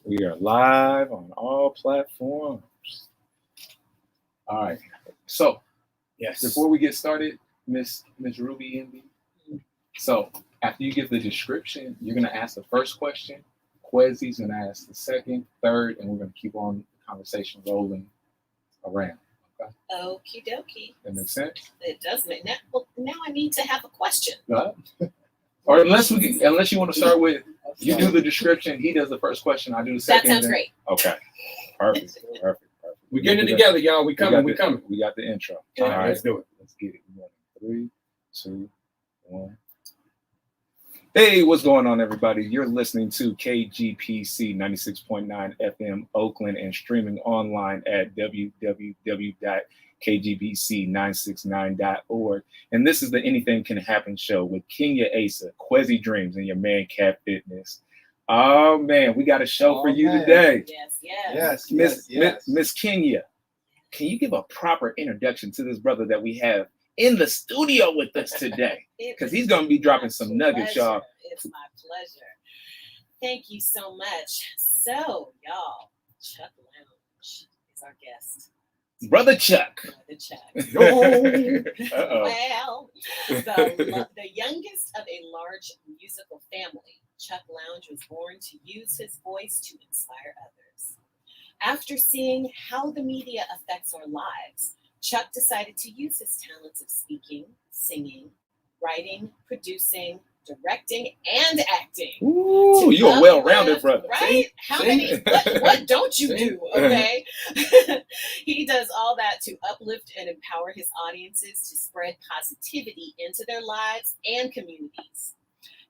We are live on all platforms. All right. So, yes. Before we get started, Miss Ruby Envy. So, after you give the description, you're gonna ask the first question. Quezzy's gonna ask the second, third, and we're gonna keep on the conversation rolling around. Okay. Okie dokie. That makes sense. It does make that. Well, now I need to have a question. Or unless you want to start with, you do the description, he does the first question, I do the second. That sounds great. Okay. Perfect. We're getting it together, y'all. We coming. We got the intro. All right, let's do it. Let's get it. 3, 2, 1. Hey, what's going on, everybody? You're listening to KGPC 96.9 FM Oakland and streaming online at www.kgbc969.org. And this is the Anything Can Happen show with Kenya Asa, Quezzy Dreams, and your man Cat Fitness. Oh man, we got a show for you today. Yes. Miss Kenya, can you give a proper introduction to this brother that we have in the studio with us today? Because he's going to be dropping some nuggets, y'all. It's my pleasure. Thank you so much. So, y'all, Chuck Lounge is our guest. Brother Chuck. Well, the youngest of a large musical family, Chuck Lounge was born to use his voice to inspire others. After seeing how the media affects our lives, Chuck decided to use his talents of speaking, singing, writing, producing, directing, and acting. Ooh, you're a well-rounded brother. Right? What don't you do? Okay. He does all that to uplift and empower his audiences to spread positivity into their lives and communities.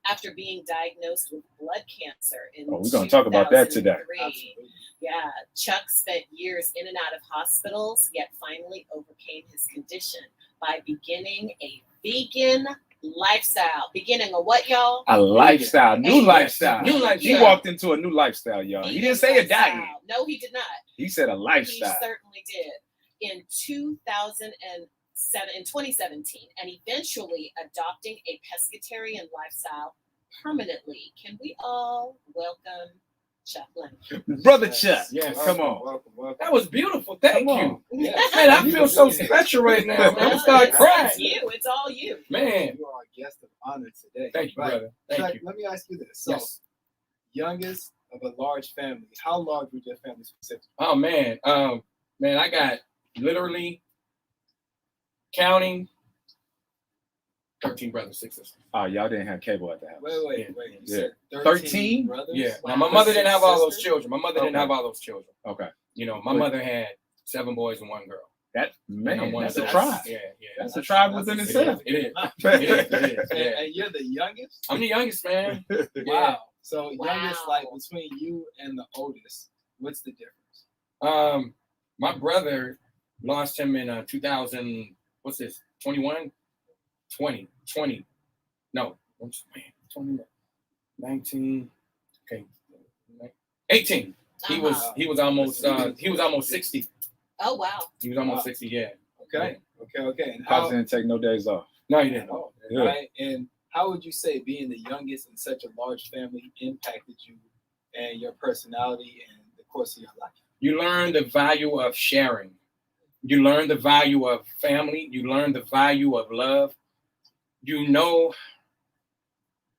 After being diagnosed with blood cancer in we're going to talk about that today. Yeah, Chuck spent years in and out of hospitals, yet finally overcame his condition by beginning a vegan lifestyle. Beginning a what, y'all? A lifestyle. New lifestyle. He Yeah. walked into a new lifestyle, y'all. He didn't say a diet. No, he did not. He said a lifestyle. He certainly did. In 2017, and eventually adopting a pescatarian lifestyle permanently. Can we all welcome Chuck Lounge? Brother Chuck. Yes. Come on. Welcome. That was beautiful. Thank you. Yes. Man, I feel so special right now. I'm gonna start crying. It's all you. Man. You are a guest of honor today. Thank you, brother. Thank you. Let me ask you this. So, youngest of a large family. How large was your family specifically? Oh man. Man, I got literally counting 13 brothers, 6 sisters. Oh, y'all didn't have cable at the house. Wait. You said 13 brothers? Yeah. Wow. Now my mother didn't have all those Sisters? children. My mother didn't have all those children. Okay. You know, my mother had 7 boys and 1 girl. That's a girl. tribe. Yeah. That's a tribe within It itself. is. And you're the youngest? I'm the youngest, man. Wow. So Wow. youngest, like between you and the oldest, what's the difference? My brother lost him in 2000. What's this? 21, 20. No, 20, 19. Okay, 18. He was almost 60. Oh wow. He was almost 60. Yeah. Okay. And Pops didn't take no days off. No, he didn't. Yeah. Right? And how would you say being the youngest in such a large family impacted you and your personality and the course of your life? You learn the value of sharing. You learn the value of family. You learn the value of love. You know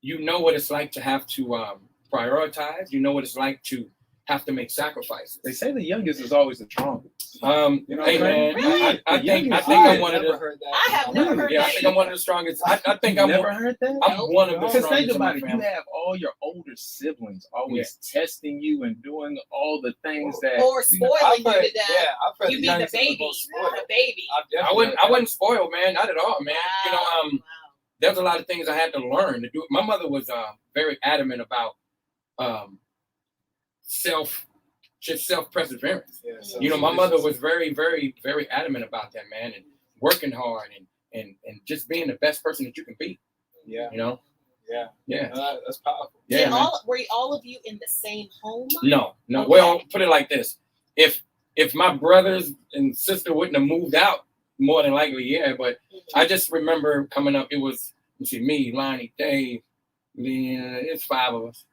what it's like to have to prioritize. You know what it's like to have to make sacrifices. They say the youngest is always the strongest. You know, hey man, Really? I think I've I'm one of never the. heard that. I have never heard Yeah, I that. think I'm one of the strongest. I think I'm never heard that. I'm one of the Because strongest. think about in it, my you family. have all your older siblings always testing you and doing all the things that Or spoiling I've you heard, to death. I've heard You the be the youngest is baby. most spoiled. The baby. I've definitely I heard that. wasn't spoiled, man. Not at all, man. You know, Wow. there's a lot of things I had to learn to do. My mother was very adamant about self-perseverance. Yeah, so You know, my mother was very, very, very adamant about that, man, and working hard and just being the best person that you can be. Yeah. You know? Yeah. That's powerful. Yeah. Man. Were all of you in the same home? No. Okay. Well, put it like this: if my brothers and sister wouldn't have moved out, more than likely, yeah. But I just remember coming up. It was me, Lonnie, Dave. It's 5 of us.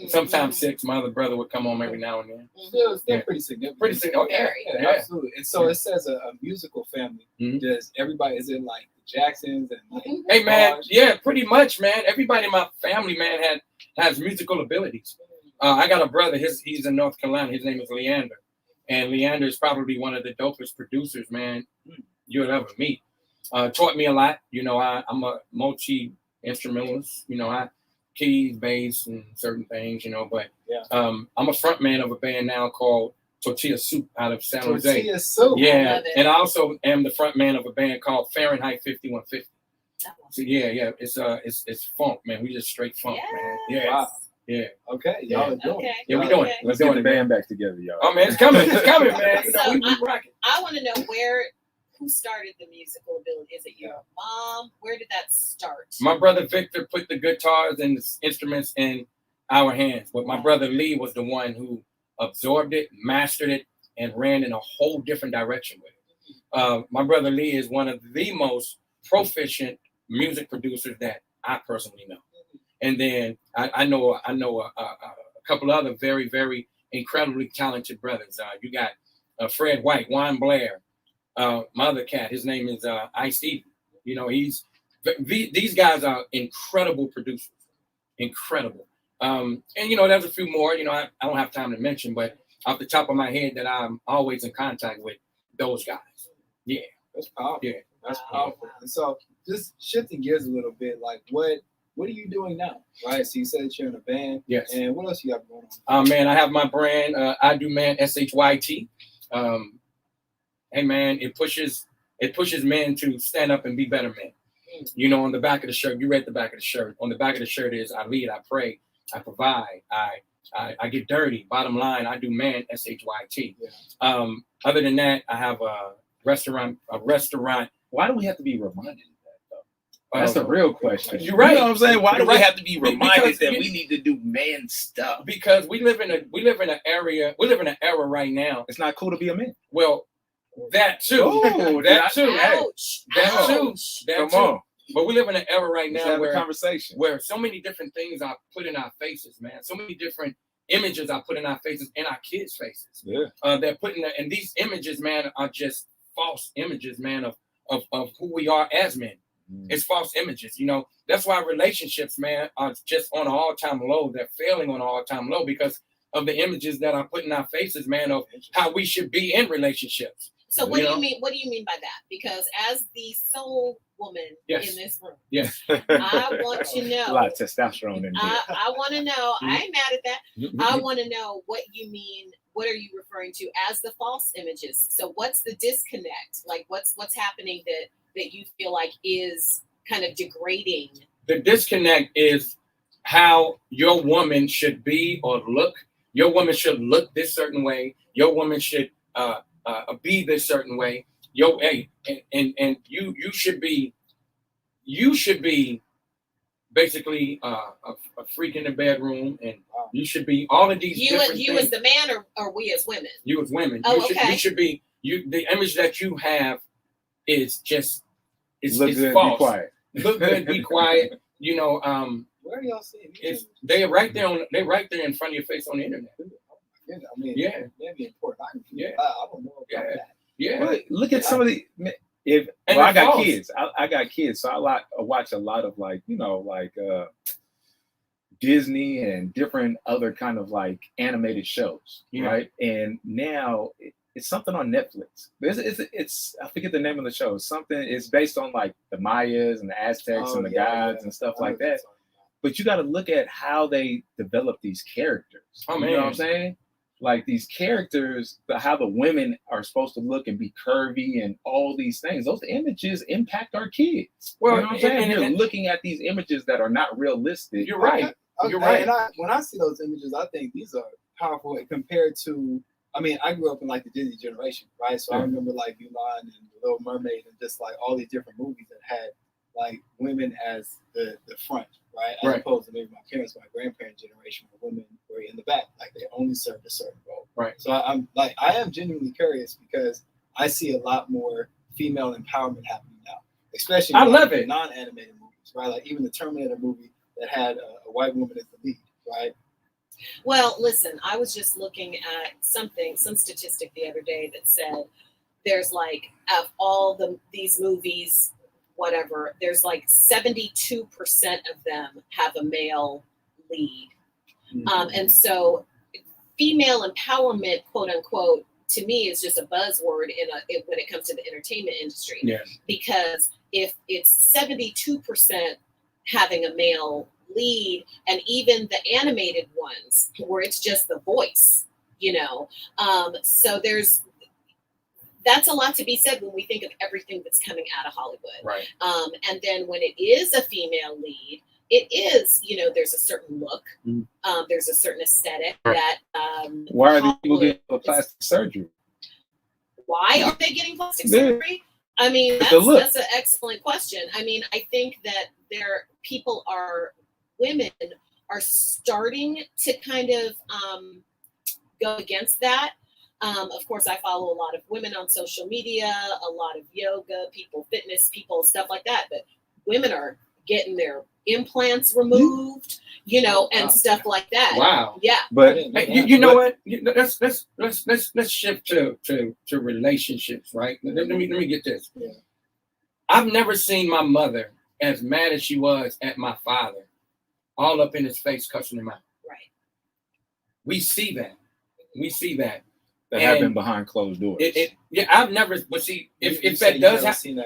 Sometimes 6. My other brother would come home every now and then. Still Yeah. pretty significant. Pretty significant. Oh, yeah. Very. Yeah, absolutely. And so it says a musical family. Mhm. Does everybody, is it like the Jacksons and like Hey, man. Raj? Yeah, pretty much, man. Everybody in my family, man, has musical abilities. I got a brother. He's in North Carolina. His name is Leander. And Leander is probably one of the dopest producers, man, you'll ever meet. Taught me a lot. You know, I'm a multi-instrumentalist. You know, I keys, bass, and certain things, you know. But Yeah. I'm a front man of a band now called Tortilla Soup out of San Jose. Tortilla Soup. Yeah, love it. and I also am the front man of a band called Fahrenheit 5150. So yeah, it's funk, man. We just straight funk, man. Yeah, Wow. yeah. Okay, y'all are doing Okay. it. Yeah, we Y'all doing are- it. Let's We're get doing the it, man. band back together, y'all. Oh man, it's coming, man. You know, So we rocking. I want to know who started the musical ability. Is it your mom? Where did that start? My brother Victor put the guitars and the instruments in our hands, but my brother Lee was the one who absorbed it, mastered it, and ran in a whole different direction with it. My brother Lee is one of the most proficient music producers that I personally know. And then I know a couple other very, very incredibly talented brothers. You got Fred White, Juan Blair, my other cat. His name is Ice Stevie. You know, these guys are incredible producers, incredible. And you know, there's a few more. You know, I don't have time to mention, but off the top of my head, that I'm always in contact with those guys. Yeah, That's powerful. yeah. That's powerful. And so just shifting gears a little bit, like what are you doing now? Right. So you said that you're in a band. Yes. And what else you got going on? Man, I have my brand. I do man SHYT. Hey man, it pushes men to stand up and be better men. You know, on the back of the shirt, you read the back of the shirt. On the back of the shirt is I lead, I pray, I provide, I get dirty. Bottom line, I do man SHYT. Yeah. Other than that, I have a restaurant. Why do we have to be reminded of that, though? That's the real question. You're right. You know what I'm saying? Why do You're we right. have to be reminded Because that you- we need to do man stuff? Because we live in an era right now. It's not cool to be a man. Well, that too. Oh, that too. Ouch. That too. Ouch. That Come too. on. But we live in an era right Let's now have a where conversation. so many different things are put in our faces, man. So many different images are put in our faces and our kids' faces. Yeah. They're putting and these images, man, are just false images, man, of who we are as men. It's false images, you know. That's why relationships, man, are just on an all-time low. They're failing on an all-time low because of the images that are put in our faces, man, of how we should be in relationships. So what You do know? you mean? What do you mean by that? Because as the soul woman Yes. in this room, Yes. I want to A know. lot of testosterone in here. I want to know. I ain't mad at that. Mm-hmm. I want to know what you mean. What are you referring to as the false images? So what's the disconnect? Like what's happening that you feel like is kind of degrading? The disconnect is how your woman should be or look. Your woman should look this certain way. Your woman should be this certain way. And you should be basically a freak in the bedroom, and you should be all of these You different you things. as the man or we as women? You as women. Oh, You should be the image that you have is just Look it's good, false. be quiet. Look good, be quiet. You know, Where are y'all seeing these? they're right there right there in front of your face on the internet. I mean, Yeah. that'd be important. Yeah. I don't know about Yeah. that. Yeah. Well, look at some of the. If And well, I they're got false. kids. I got kids, so I watch a lot of Disney and different other kind of like animated shows, Yeah. right? And now it's something on Netflix. It's I forget the name of the show. It's based on like the Mayas and the Aztecs and the gods and stuff like that. But you got to look at how they develop these characters. Oh, You know what I'm man. saying? Like these characters, how the women are supposed to look and be curvy and all these things. Those images impact our kids. Well, you know what I'm saying? and- You're looking at these images that are not realistic. You're right. Okay, You're right. And when I see those images, I think these are powerful compared to. I mean, I grew up in like the Disney generation, right? So I Yeah. remember like Mulan and The Little Mermaid and just like all these different movies that had like women as the front, right? As Right. opposed to maybe my parents, my grandparents' generation, where women were in the back, like they only served a certain role. Right. So I am genuinely curious because I see a lot more female empowerment happening now, especially I in, love like, it. non-animated movies, right? Like even the Terminator movie that had a white woman as the lead, right? Well, listen, I was just looking at some statistic the other day that said there's like of all these movies, whatever, there's like 72% of them have a male lead. And so female empowerment, quote unquote, to me is just a buzzword when it comes to the entertainment industry. Yeah. Because if it's 72% having a male lead, and even the animated ones where it's just the voice, so that's a lot to be said when we think of everything that's coming out of Hollywood. Right. And then when it is a female lead, it is, there's a certain look, there's a certain aesthetic that. Why are these people getting plastic surgery? Why are they getting plastic surgery? I mean, that's an excellent question. I mean, I think that women are starting to kind of go against that. Of course, I follow a lot of women on social media, a lot of yoga people, fitness people, stuff like that. But women are getting their implants removed, and stuff like that. Wow. Yeah. But you know what? Let's shift to relationships, right? Let me get this. Yeah. I've never seen my mother as mad as she was at my father, all up in his face, cussing him out. Right. We see that. That happened behind closed doors. I've never, but see, if that does happen,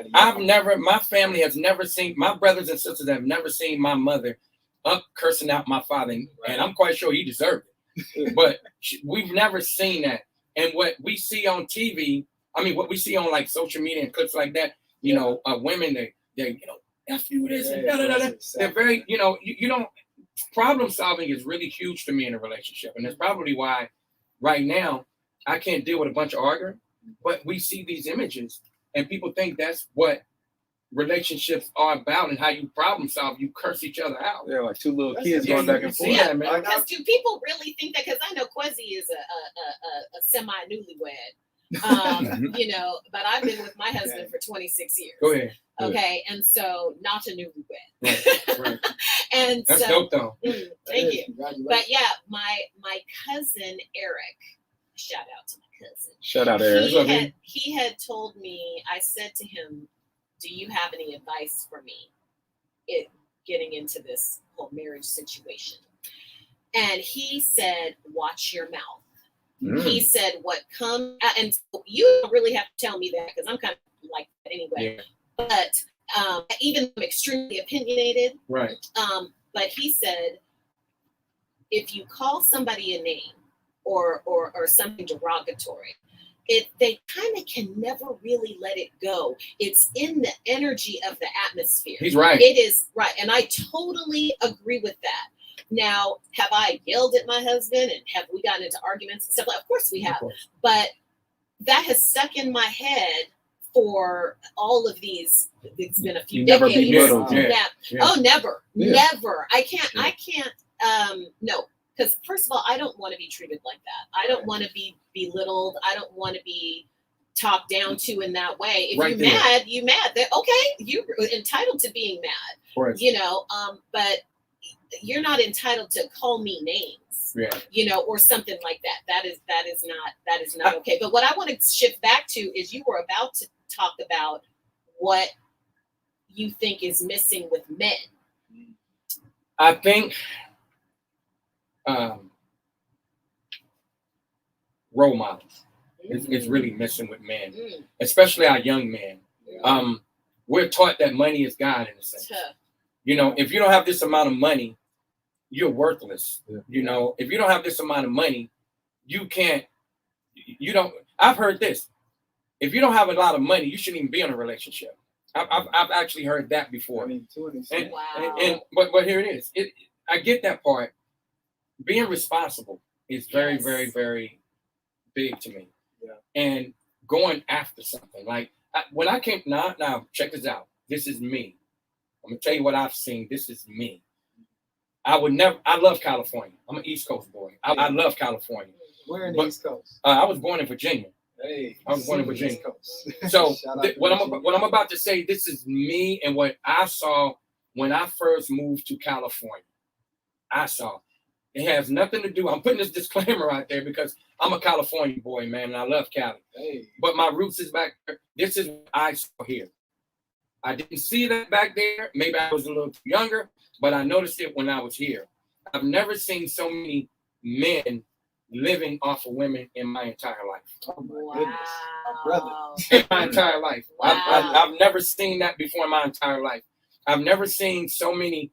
my family has never seen, my brothers and sisters have never seen my mother up cursing out my father, and I'm quite sure he deserved it. But we've never seen that. And what we see on TV, I mean, what we see on like social media and clips like that, women, they F you this and da da da. They're very, you don't, problem solving is really huge to me in a relationship. And that's probably why right now I can't deal with a bunch of arguing, but we see these images and people think that's what relationships are about and how you problem solve. You curse each other out. Yeah, like two little kids going back and forth. Yeah, man. Because do people really think that? Because I know Kwesi is a semi-newlywed. But I've been with my husband for 26 years. Go ahead. Okay, and so not a newlywed. Right. And that's so, dope though. Thank you. But yeah, my cousin Eric, shout out to my cousin. Shout out Eric. He had told me, I said to him, do you have any advice for me getting into this whole marriage situation? And he said, watch your mouth. He said, what comes, and you don't really have to tell me that because I'm kind of like that anyway. Yeah. But even I'm extremely opinionated. Right. But he said, if you call somebody a name or something derogatory, they kind of can never really let it go. It's in the energy of the atmosphere. He's right. It is right. And I totally agree with that. Now, have I yelled at my husband and have we gotten into arguments and stuff? Of course we have. But that has stuck in my head for all of these. It's been a few decades. Never be yeah. Oh, never. Yeah. Never. I can't. No. Because first of all, I don't want to be treated like that. I don't want to be belittled. I don't want to be talked down to in that way. If you're mad, you're mad. Okay, you're entitled to being mad. Right. But you're not entitled to call me names. Yeah. Or something like that. That is not okay. But what I want to shift back to is you were about to talk about what you think is missing with men. I think role models is really missing with men, especially our young men. We're taught that money is God in a sense. If you don't have this amount of money, you're worthless. If you don't have this amount of money, I've heard this. If you don't have a lot of money, you shouldn't even be in a relationship. I've actually heard that before. But here it is. I get that part. Being responsible is very, very, very big to me. Yeah. And going after something. Like when I came, now check this out. This is me. I'm gonna tell you what I've seen. This is me. I love California. I'm an East Coast boy. I love California. Where in the East Coast? I was born in Virginia. Hey, I was born in Virginia. So what I'm about to say, this is me and what I saw when I first moved to California. It has nothing to do. I'm putting this disclaimer out there because I'm a California boy, man, and I love Cali. Hey, But my roots is back there. This is what I saw here. I didn't see that back there. Maybe I was a little too younger, but I noticed it when I was here. I've never seen so many men living off of women in my entire life. oh my Wow. goodness, my brother. In my entire life. Wow. I've never seen that before in my entire life. I've never seen so many,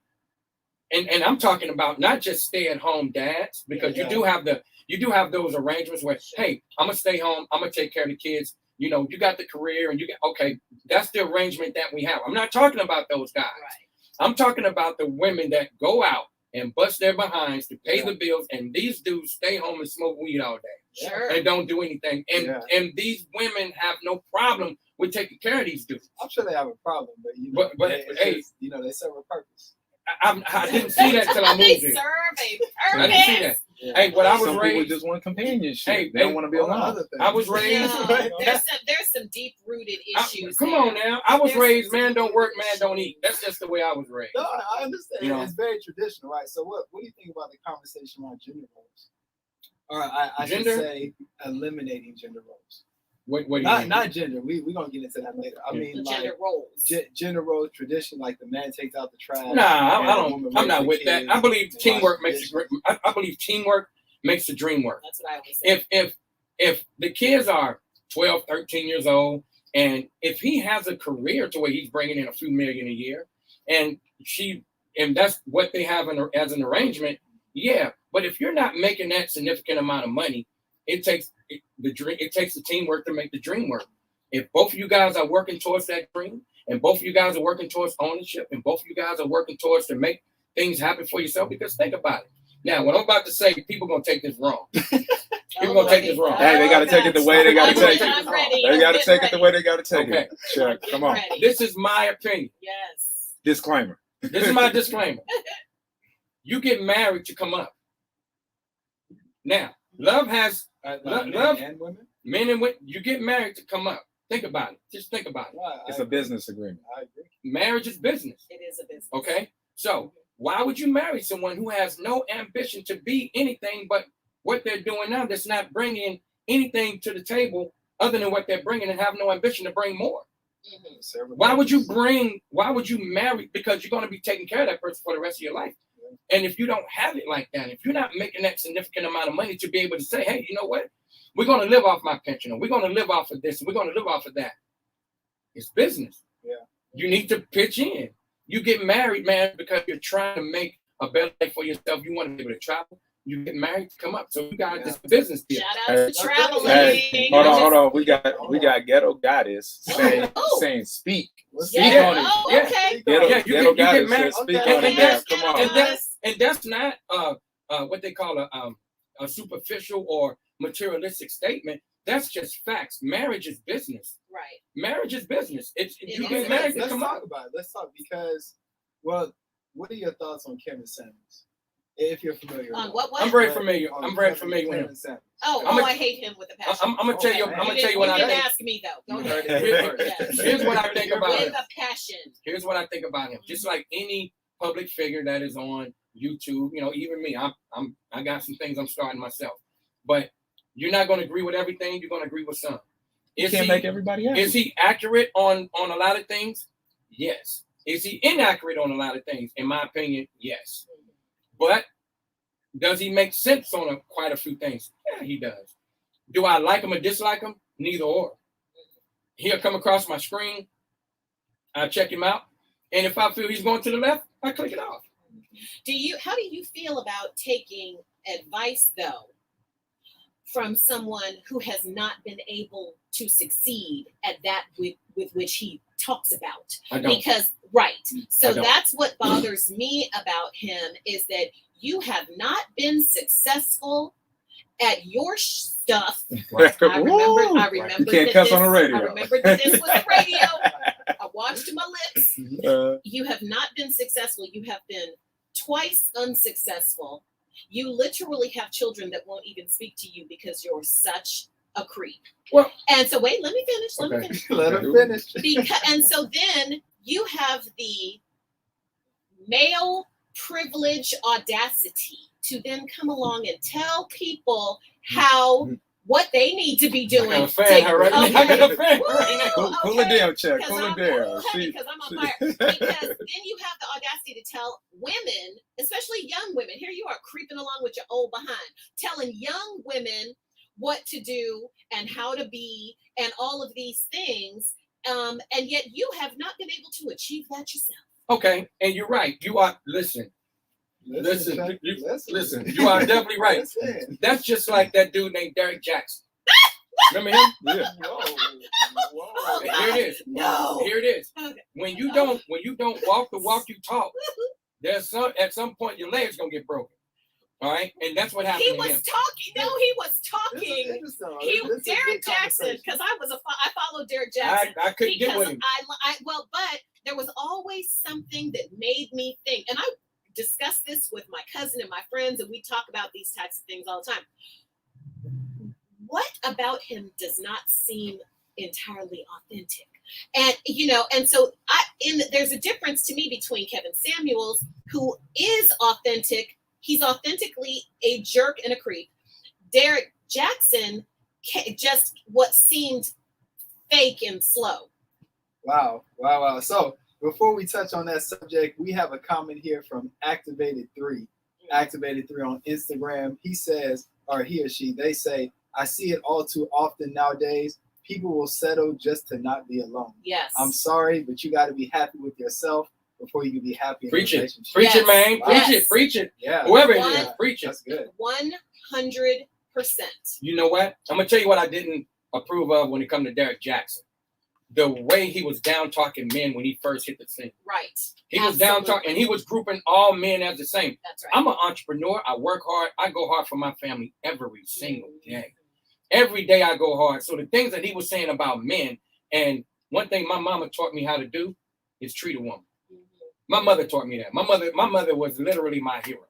and I'm talking about not just stay-at-home dads, because Yeah. you do have those arrangements where, hey, I'm gonna stay home, I'm gonna take care of the kids. You know, you got the career and you got, okay, that's the arrangement that we have. I'm not talking about those guys. Right. I'm talking about the women that go out and bust their behinds to pay the bills, and these dudes stay home and smoke weed all day Sure. and don't do anything. And Yeah. and these women have no problem with taking care of these dudes. I'm sure they have a problem, but you know, But it's hey, just, you know, they serve a purpose. I didn't see that till I They moved here. serve a I didn't see that. purpose. Yeah. Hey, when I was Some people raised, just want companionship. Hey, they don't hey, want to be all the alone. other things. I was raised. No, there's some deep rooted issues. Come there. on now. I was There's raised, some man don't work, man issues. don't eat. That's just the way I was raised. No, I understand. You know? It's very traditional, right? So what do you think about the conversation around gender roles? Or I should Gender? say eliminating gender roles. What do you mean? Not gender. We're gonna get into that later. I Yeah. mean The like gender roles. gender role tradition, like the man takes out the trash. Nah, I and the don't. woman I'm raises not the with that. kids I believe and teamwork wash makes the the dream. I believe teamwork makes the dream work. That's what I always say. If the kids are 12, 13 years old, and if he has a career to where he's bringing in a few million a year, and that's what they have as an arrangement, yeah. But if you're not making that significant amount of money, it takes the teamwork to make the dream work. If both of you guys are working towards that dream, and both of you guys are working towards ownership, and both of you guys are working towards to make things happen for yourself, because think about it. Now, what I'm about to say, people gonna take this wrong. People gonna take this wrong. Hey, they got to take it the way they got to take it. I'm ready. They got to I'm take it the ready. way they got to take Okay. it. Chuck, come on. Ready. This is my opinion. Yes. Disclaimer. This is my disclaimer. You get married to come up. Now, love has men love, and women. men and women. You get married to come up. Think about it. Just think about it. Right, It's I a agree. business agreement. I agree. Marriage is business. It is a business. Okay. So why would you marry someone who has no ambition to be anything but what they're doing now? That's not bringing anything to the table other than what they're bringing, and have no ambition to bring more. Mhm. Serve a Why would you purpose. why would you marry? Because you're going to be taking care of that person for the rest of your life. And if you don't have it like that, if you're not making that significant amount of money to be able to say, hey, you know what? We're going to live off my pension, or we're going to live off of this, and we're going to live off of that. It's business. Yeah. You need to pitch in. You get married, man, because you're trying to make a better life for yourself. You want to be able to travel. You get married to come up. So you got this business deal. Shout out to Hey, traveling. Hey, hold on. We got ghetto goddess saying Oh. speak. What's Speak Yeah. on it. Oh, Yeah. okay. Ghetto, Yeah, you ghetto get goddess married. says speak Okay. on it. And Yeah, that's- come on. And that's not what they call a superficial or materialistic statement. That's just facts. Marriage is business. Right. Marriage is business. You is. get married to Let's come talk up. about it. Let's talk because, well, what are your thoughts on Kevin Samuels? If you're familiar. On with what? I'm very familiar. on I'm very Kevin- familiar with Kevin him. Samuels. Oh, I'm I hate him with a passion. I'm gonna tell you. I'm gonna tell you what you I didn't think. ask me though. Go You heard ahead. it here first. Yes. Here's what I think about With him. a passion. Here's what I think about him. Just like any public figure that is on YouTube, even me, I got some things I'm starting myself. But you're not going to agree with everything. You're going to agree with some. You can't make everybody happy. Is he accurate on a lot of things? Yes. Is he inaccurate on a lot of things? In my opinion, yes. But does he make sense on quite a few things? Yeah, he does. Do I like him or dislike him? Neither or. He'll come across my screen. I check him out. And if I feel he's going to the left, I click it off. How do you feel about taking advice though from someone who has not been able to succeed at that with which he talks about? I don't. Because right. So I don't. that's what bothers me about him is that you have not been successful at your stuff. Right. I remember You can't cuss on the radio. I remember that this was the radio. I watched my lips. You have not been successful. You have been twice unsuccessful. You literally have children that won't even speak to you because you're such a creep. Well, and so wait, let me finish. Let me Okay. finish. Let him finish. And so then you have the male privilege audacity to then come along and tell people what they need to be doing. I got a fan her right now. I got a fan right now. Cool it down, Chuck. Cool it down. Because I'm on fire. Because then you have the audacity to tell women, especially young women, here you are creeping along with your old behind, telling young women what to do and how to be and all of these things. And yet you have not been able to achieve that yourself. Okay, and you're right. You are, listen. You are definitely right. That's just like that dude named Derek Jackson. Remember him? Yeah. Oh, Here it is. No. Here it is. Okay. When you don't walk the walk you talk, at some point your leg's gonna get broken. All right, and that's what happened. He to was him. talking. No, he was talking. Derek Jackson, because I followed Derek Jackson. I couldn't get with him. But there was always something that made me think, and I discuss this with my cousin and my friends, and we talk about these types of things all the time. What about him does not seem entirely authentic? And so there's a difference to me between Kevin Samuels, who is authentic. He's authentically a jerk and a creep. Derek Jackson, just what seemed fake and slow. Wow. So before we touch on that subject, we have a comment here from Activated3. Activated3 on Instagram. He says, or he or she, they say, I see it all too often nowadays. People will settle just to not be alone. Yes. I'm sorry, but you got to be happy with yourself before you can be happy in a relationship. Preach it, man. Yes. Preach it. Yeah. Whoever it is, preach it. That's good. 100%. You know what? I'm gonna tell you what I didn't approve of when it comes to Derek Jackson. The way he was down talking men when he first hit the scene. Right. He was down talking, and he was grouping all men as the same. That's right. I'm an entrepreneur. I work hard. I go hard for my family every single day. Every day I go hard. So the things that he was saying about men, and one thing my mama taught me how to do is treat a woman. My mother taught me that. My mother was literally my hero.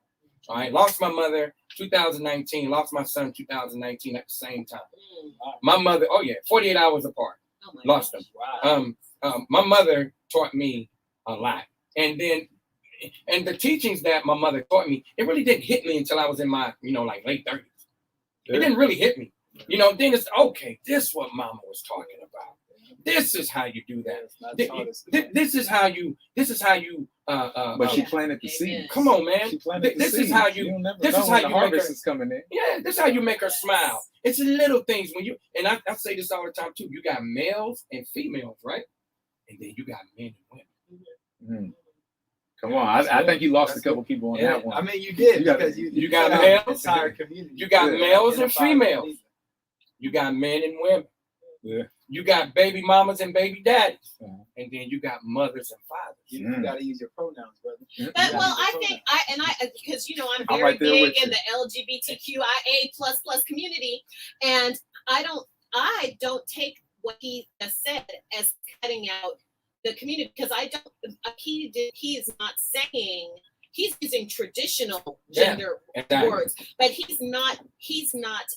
All right, lost my mother 2019, lost my son 2019 at the same time. My mother, 48 hours apart. Oh my Lost them. Wow. My mother taught me a lot, and the teachings that my mother taught me, it really didn't hit me until I was in my like late 30s. It didn't really hit me. Then it's okay. This is what Mama was talking about. This is how you do that. This is how you. But she planted the seed. Come on, man. She planted the This seed. is how you. Don't never This know is when how the you make harvest her. is coming in. Yeah, this is how you make her smile. It's the little things when you. And I say this all the time too. You got males and females, right? And then you got men and women. Come on, I think you lost a couple people on that one. I mean, you did because you got males, entire community. You got males and females. You got men and women. Yeah. You got baby mamas and baby daddies, and then you got mothers and fathers. You got to use your pronouns, brother. I think because I'm I'm very right there big with in the LGBTQIA+ community, and I don't take what he has said as cutting out the community, because he is not saying, he's using traditional gender words, but he's not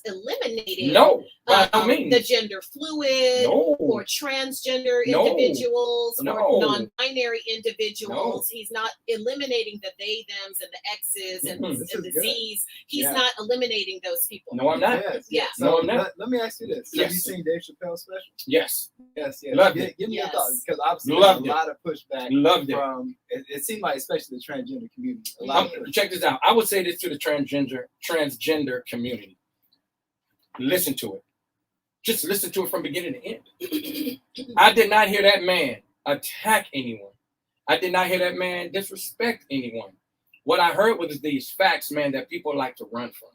eliminating the gender fluid or transgender individuals or non-binary individuals. He's not eliminating the they, thems, and the X's and the Z's. He's not eliminating those people. No, I'm not. Yeah. So no, I'm not. Let me ask you this. Yes. Have you seen Dave Chappelle's special? Yes. Yes. Loved it. Give me your thoughts, because obviously Loved there's a lot of pushback from it seemed like, especially the transgender community. Check this out. I would say this to the transgender community. Listen to it. Just listen to it from beginning to end. I did not hear that man attack anyone. I did not hear that man disrespect anyone. What I heard was these facts, man, that people like to run from.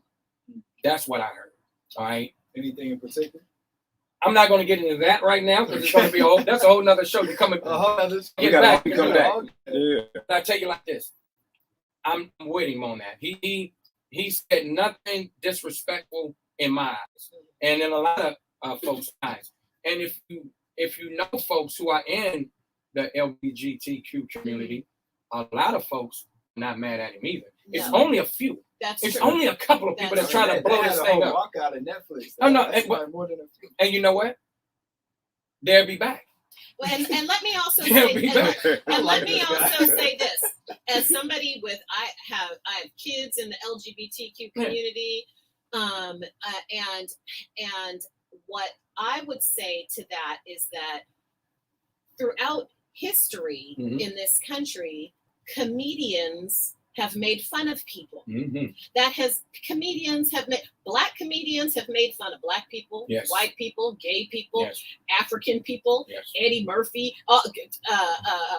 That's what I heard. All right. Anything in particular? I'm not going to get into that right now, because it's going to be that's a whole nother show. You come back. Yeah. I tell you like this. I'm with him on that. He said nothing disrespectful in my eyes, and in a lot of folks' eyes. And if you know folks who are in the LGBTQ community, a lot of folks are not mad at him either. It's only a few. It's only a couple of people that's trying to blow this thing up. Walk out of Netflix. No, That's more than a few. And you know what? They'll be back. And let me also Can't say, be and, that. and let me this guy. also say this: as somebody with, I have kids in the LGBTQ community, and what I would say to that is that throughout history Mhm. in this country, comedians have made fun of people. Mhm. Black comedians have made fun of black people, Yes. white people, gay people, Yes. African people, Yes. Eddie Murphy,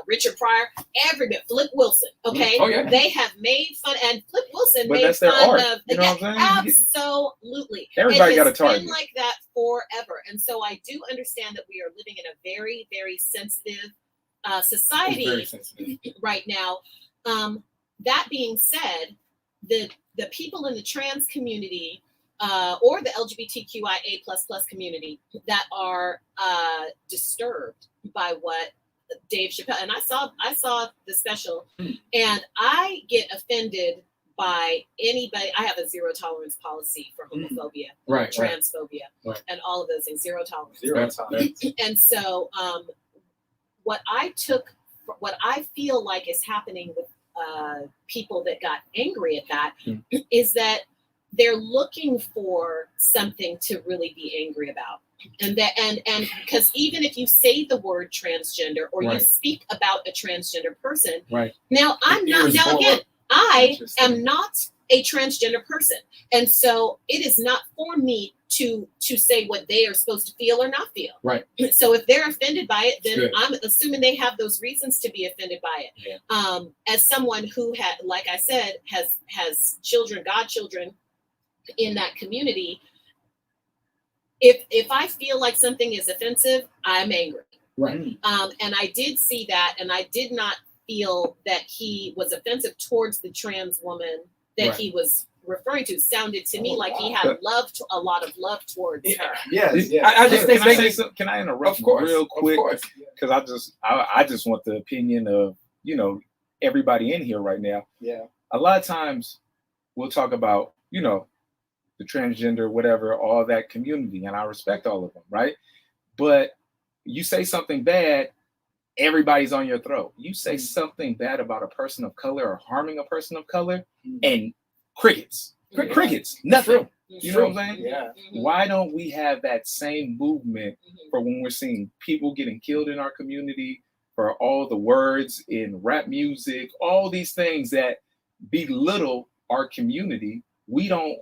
Richard Pryor, everybody, Flip Wilson. Okay, Oh, yeah. they have made fun, and Flip Wilson But made that's their fun art. of. You know what I'm saying? Absolutely, Everybody it got a has target. been like that forever, and so I do understand that we are living in a very, very sensitive It's society very sensitive. right now. That being said, the people in the trans community or the LGBTQIA++ community that are disturbed by what Dave Chappelle, and I saw the special, and I get offended by anybody. I have a zero tolerance policy for homophobia, Right. transphobia, Right. and all of those things. Zero tolerance. Zero Right. tolerance. And so, what I feel like is happening with people that got angry at that is that they're looking for something to really be angry about, and because even if you say the word transgender or you Right. speak about a transgender person, Right. now I'm It not. was Now more- again, I Interesting. am not a transgender person, and so it is not for me to say what they are supposed to feel or not feel. Right. So if they're offended by it, then Good. I'm assuming they have those reasons to be offended by it. Yeah. As someone who had, like I said, has children, godchildren in that community, if I feel like something is offensive, I'm angry. Right. And I did see that, and I did not feel that he was offensive towards the trans woman that Right. he was referring to. Sounded to me Oh, like he wow. had a lot of love towards her. Yes, yes. I just think Can I they- say something? Can I interrupt Of course. real Of quick? course. Because I just want the opinion of everybody in here right now. Yeah. A lot of times we'll talk about the transgender, whatever, all that community, and I respect all of them, right? But you say something bad, everybody's on your throat. You say something bad about a person of color or harming a person of color, and crickets, Mhm. crickets, nothing. True. You know what I'm saying? Yeah. Mhm. Why don't we have that same movement Mhm. for when we're seeing people getting killed in our community, for all the words in rap music, all these things that belittle our community? We don't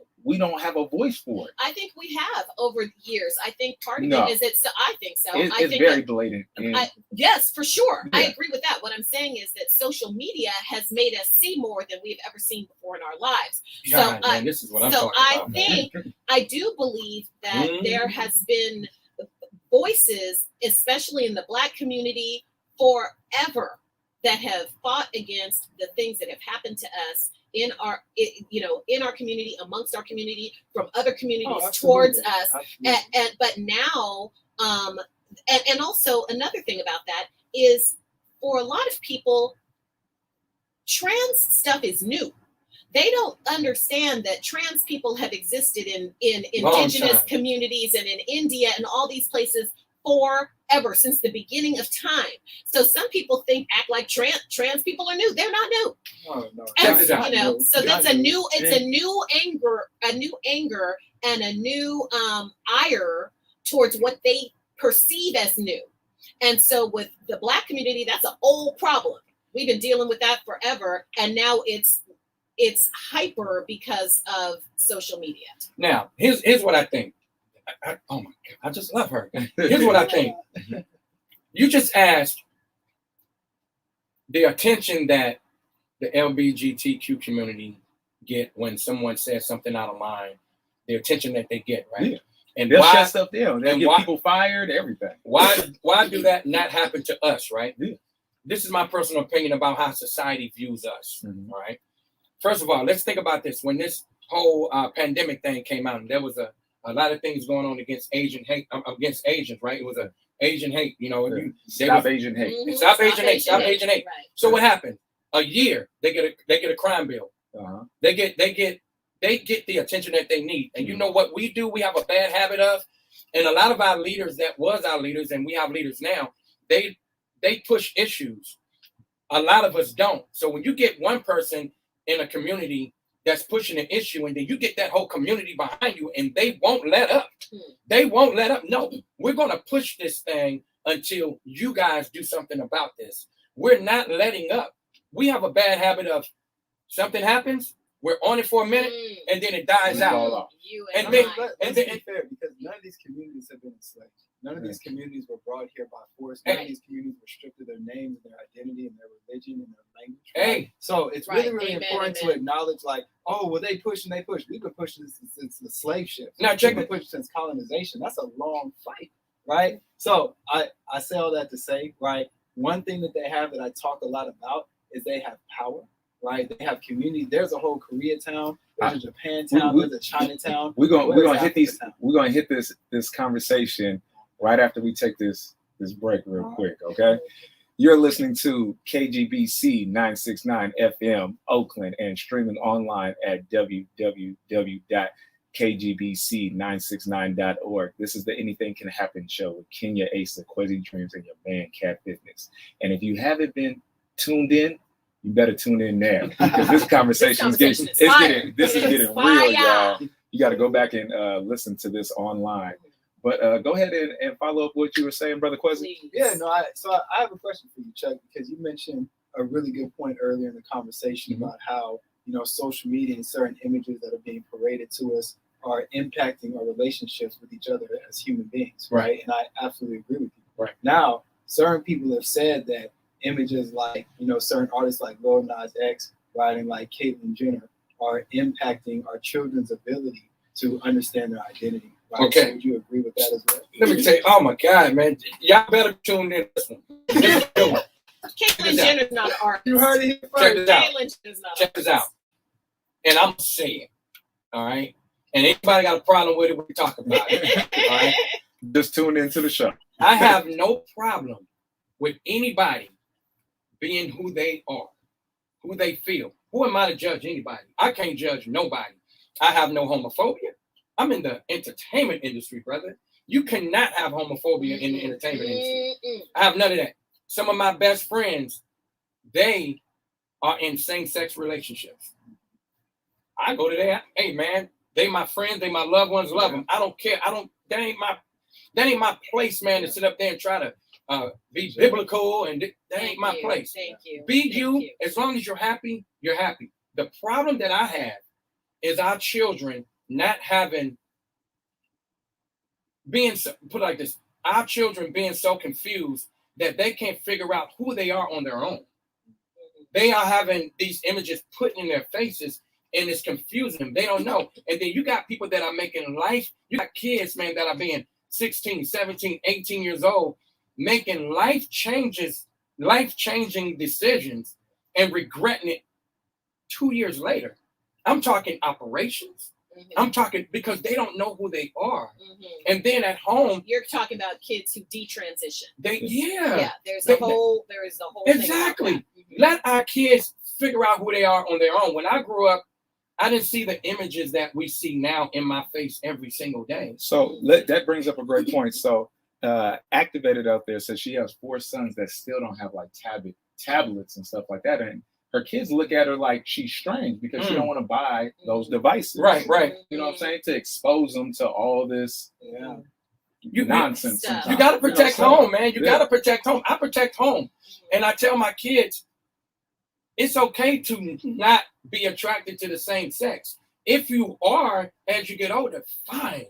have a voice for it. I think we have over the years. I think part of No. it is I think so. It's I think very that- blatant. And yes, for sure. I Yeah. agree with that. What I'm saying is that social media has made us see more than we've ever seen before in our lives. God, man, this is what I'm So talking I about. man. think I do believe that Mhm. there has been voices, especially in the Black community, forever that have fought against the things that have happened to us in our community, amongst our community, from other communities towards us. But now, and also another thing about that is, for a lot of people, trans stuff is new. They don't understand that trans people have existed in indigenous time. communities and in India and all these places forever, since the beginning of time. So some people act like trans people are new. They're not new. No. And, That's so that's a new anger and a new ire towards what they perceive as new. And so with the Black community, that's an old problem. We've been dealing with that forever, and now it's hyper because of social media. Now, here's what I think. Oh my God, I just love her. Here's what I think. You just asked the attention that the LGBTQ community get when someone says something out of line, the attention that they get, right? Yeah. And They'll why shut stuff down. They'll and get why- people fired, everything. why do that not happen to us, right? Yeah. This is my personal opinion about how society views us. Mhm. All right. First of all, let's think about this. When this whole pandemic thing came out, and there was a lot of things going on against Asian hate, against Asians, right? It was a Asian hate, Stop Asian hate. Mhm. Stop Asian hate, stop Asian hate. Right. So what happened? A year they get a crime bill. Uh-huh. They get the attention that they need. And you know what we do? We have a bad habit of, and a lot of our leaders that was our leaders, and we have leaders now, they push issues. A lot of us don't. So when you get one person in a community that's pushing an issue, and then you get that whole community behind you, and they won't let up. They won't let up. No, we're going to push this thing until you guys do something about this. We're not letting up. We have a bad habit of something happens, we're on it for a minute, and then it dies out. You And and, then- I. Let's be fair, because none of these communities have been enslaved. None of these communities were brought here by force. None of these communities were stripped of their names, and their identity, and their religion, and their language. Right? Hey. So it's really, Right. really Amen, important amen. to acknowledge, like, oh, well, they push and they push. We've been pushing this since the slave ships. Now, check We've been pushing since colonization. That's a long fight, right? So I say all that to say, right, one thing that they have that I talk a lot about is they have power, right? They have community. There's a whole Koreatown, there's a Japantown, there's a Chinatown. We're gonna Where's hit these. Africatown? We're gonna hit this conversation right after we take this break real quick. Okay. You're listening to KGBC 969 FM Oakland and streaming online at www.kgbc969.org. This is the Anything Can Happen show with Kenya Asa, Quasi Dreams, and your man Cat Fitness. And if you haven't been tuned in, you better tune in now, because this conversation is getting real, y'all. You got to go back and listen to this online. But go ahead and follow up what you were saying, Brother Quasi. Yeah, no, I have a question for you, Chuck, because you mentioned a really good point earlier in the conversation about how, social media and certain images that are being paraded to us are impacting our relationships with each other as human beings, right? And I absolutely agree with you. Right. Now, certain people have said that images like, certain artists like Lil Nas X, right, and like Caitlyn Jenner are impacting our children's ability to understand their identity. Right? Okay. So would you agree with that as well? Let me tell you, oh my God, man. Y'all better tune in this one. Caitlyn Jenner's not an artist. You heard it here Check first. this out. Caitlyn Jenner's not an Check this artist. out. And I'm saying, all right? And anybody got a problem with it, we talk about it. All right? Just tune into the show. I have no problem with anybody being who they are, who they feel. Who am I to judge anybody? I can't judge nobody. I have no homophobia. I'm in the entertainment industry, brother. You cannot have homophobia in the entertainment industry. I have none of that. Some of my best friends, they are in same-sex relationships. I go to that. Hey, man, they my friends, they my loved ones, love them. I don't care. That ain't my place, man, to sit up there and try to be biblical, and that ain't my place. Thank you. Be you. As long as you're happy, you're happy. The problem that I have is our children not put like this, our children being so confused that they can't figure out who they are on their own. They are having these images put in their faces, and it's confusing them. They don't know. And then you got people that are making life, you got kids, man, that are being 16, 17, 18 years old, making life-changing decisions and regretting it 2 years later. I'm talking operations. I'm talking because they don't know who they are. And then at home, you're talking about kids who detransition. Yeah, there is the whole exactly. Thing Let our kids figure out who they are on their own. When I grew up, I didn't see the images that we see now in my face every single day. So that brings up a great point. So Activated out there says she has 4 sons that still don't have like tablets and stuff like that, and her kids look at her like she's strange because she don't want to buy those devices. Right. You know what I'm saying? To expose them to all this nonsense. You got to protect home, man. You got to protect home. I protect home. And I tell my kids, it's okay to not be attracted to the same sex. If you are, as you get older, fine.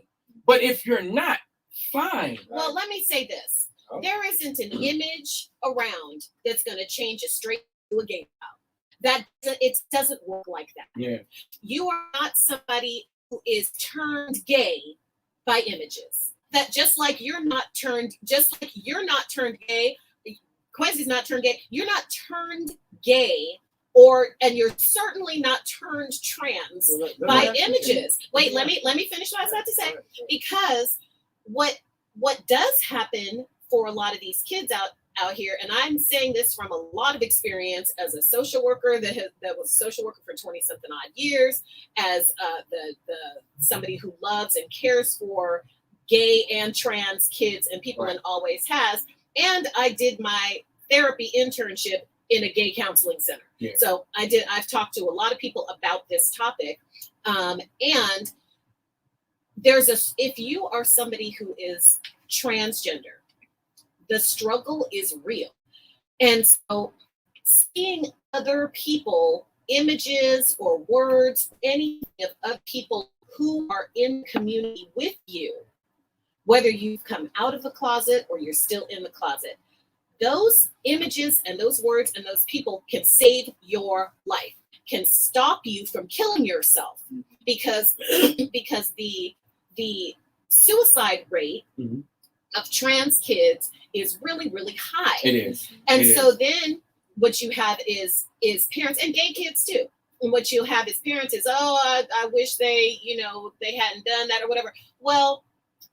But if you're not, fine. Well, let me say this. There isn't an image around that's going to change a straight to a gay child. It doesn't work like that. Yeah. You are not somebody who is turned gay by images. That just like you're not turned gay, Quincy's not turned gay, you're not turned gay, and you're certainly not turned trans by images. Wait, let me finish what I was about to say. Because what does happen for a lot of these kids out here, and I'm saying this from a lot of experience as a social worker that was a social worker for 20-something odd years, as somebody who loves and cares for gay and trans kids and people and always has, and I did my therapy internship in a gay counseling center. Yeah. So I've talked to a lot of people about this topic. And if you are somebody who is transgender, the struggle is real. And so seeing other people, images or words, any of people who are in community with you, whether you've come out of the closet or you're still in the closet, those images and those words and those people can save your life, can stop you from killing yourself, because the suicide rate of trans kids is really, really high. It is. And so then what you have is parents, and gay kids too. And what you have is parents is, I wish they hadn't done that or whatever. Well,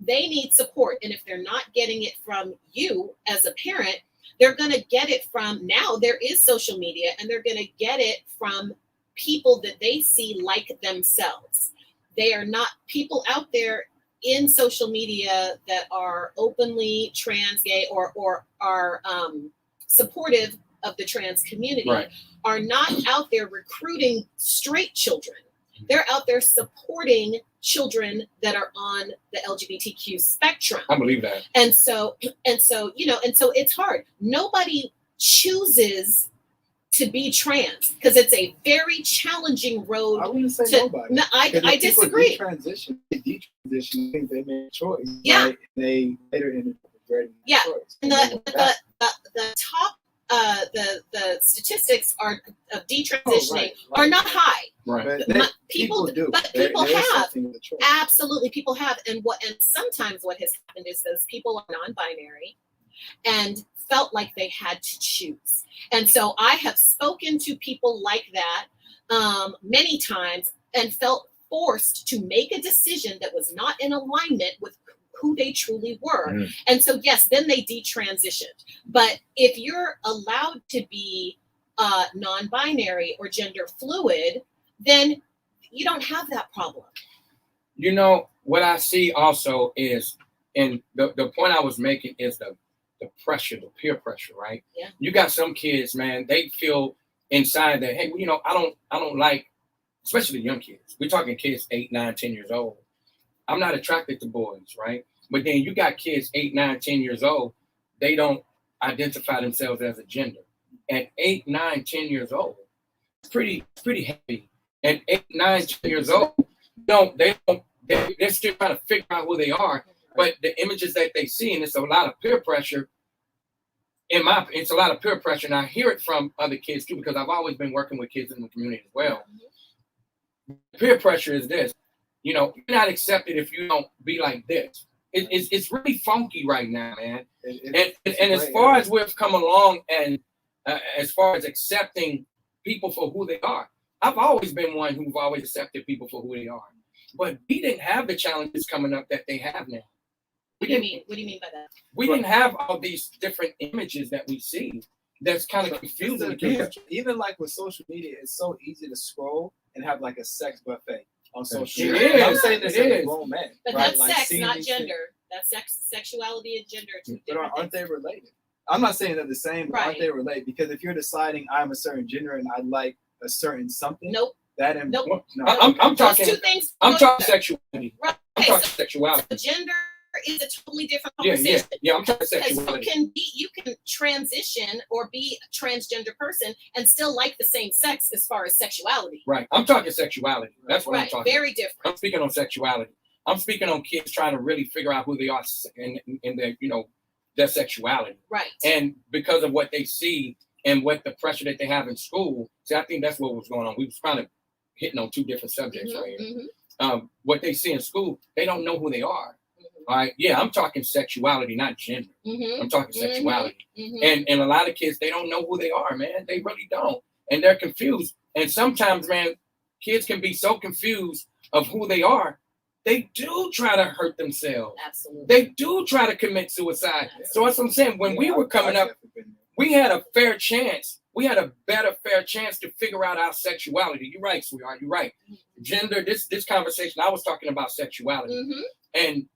they need support. And if they're not getting it from you as a parent, they're going to get it from, now there is social media, and they're going to get it from people that they see like themselves. They are not people out there in social media that are openly trans, gay, or are supportive of the trans community, Right. are not out there recruiting straight children. They're out there supporting children that are on the LGBTQ spectrum. I believe that. And so it's hard. Nobody chooses to be trans because it's a very challenging road. I wouldn't say to, nobody. No, I disagree. Detransition, they think they made a choice. Yeah. Right? They later ended up regretting Yeah. the choice. And they went back. the top the statistics are of detransitioning right. are not high. Right. But People do. but There- people there is have. something with the choice. Absolutely, people have, and sometimes what has happened is those people are non-binary and felt like they had to choose. And so I have spoken to people like that many times and felt forced to make a decision that was not in alignment with who they truly were. Mm. And so yes, then they detransitioned. But if you're allowed to be non-binary or gender fluid, then you don't have that problem. You know, what I see also is, and the point I was making is the pressure, the peer pressure, right? Yeah. You got some kids, man, they feel inside that, hey, you know, I don't like, especially young kids. We're talking kids 8, 9, 10 years old. I'm not attracted to boys, right? But then you got kids 8, 9, 10 years old, they don't identify themselves as a gender. At 8, 9, 10 years old, it's pretty heavy. At 8, 9, 10 years old, they're still trying to figure out who they are. But the images that they see, and it's a lot of peer pressure. It's a lot of peer pressure, and I hear it from other kids too, because I've always been working with kids in the community as well. Peer pressure is this: you know, you're not accepted if you don't be like this. It's really funky right now, man. And as far as we've come along, and as far as accepting people for who they are, I've always been one who've always accepted people for who they are. But we didn't have the challenges coming up that they have now. What do you mean by that? We didn't have all these different images that we see. That's kind of confusing. Even like with social media, it's so easy to scroll and have like a sex buffet on social It media. is. I'm saying this It as a is. grown man. But right? that's Like sex, seeing not these gender. That's sexuality and gender are two things. But different aren't things. they related? I'm not saying they're the same, but aren't Right. they related? Because if you're deciding I'm a certain gender and I like a certain something, Nope. that Nope. no. I'm Those talking. two things. I'm go talking together. sexuality. Right. I'm Okay, talking so sexuality. gender is a totally different Yeah, conversation. I'm talking Because sexuality. you can transition or be a transgender person and still like the same sex as far as sexuality. Right. I'm talking sexuality. That's what I'm Right. talking. Very different. I'm speaking on sexuality. I'm speaking on kids trying to really figure out who they are in their, their sexuality. Right. And because of what they see and what the pressure that they have in school, see, I think that's what was going on. We was kind of hitting on two different subjects right here. What they see in school, they don't know who they are. All right. Yeah, I'm talking sexuality, not gender. I'm talking sexuality. And a lot of kids, they don't know who they are, man. They really don't. And they're confused. And sometimes, man, kids can be so confused of who they are, they do try to hurt themselves. Absolutely. They do try to commit suicide. So that's what I'm saying. When we were coming up, we had a fair chance. We had a better fair chance to figure out our sexuality. You're right, sweetheart. You're right. Gender, this conversation, I was talking about sexuality. And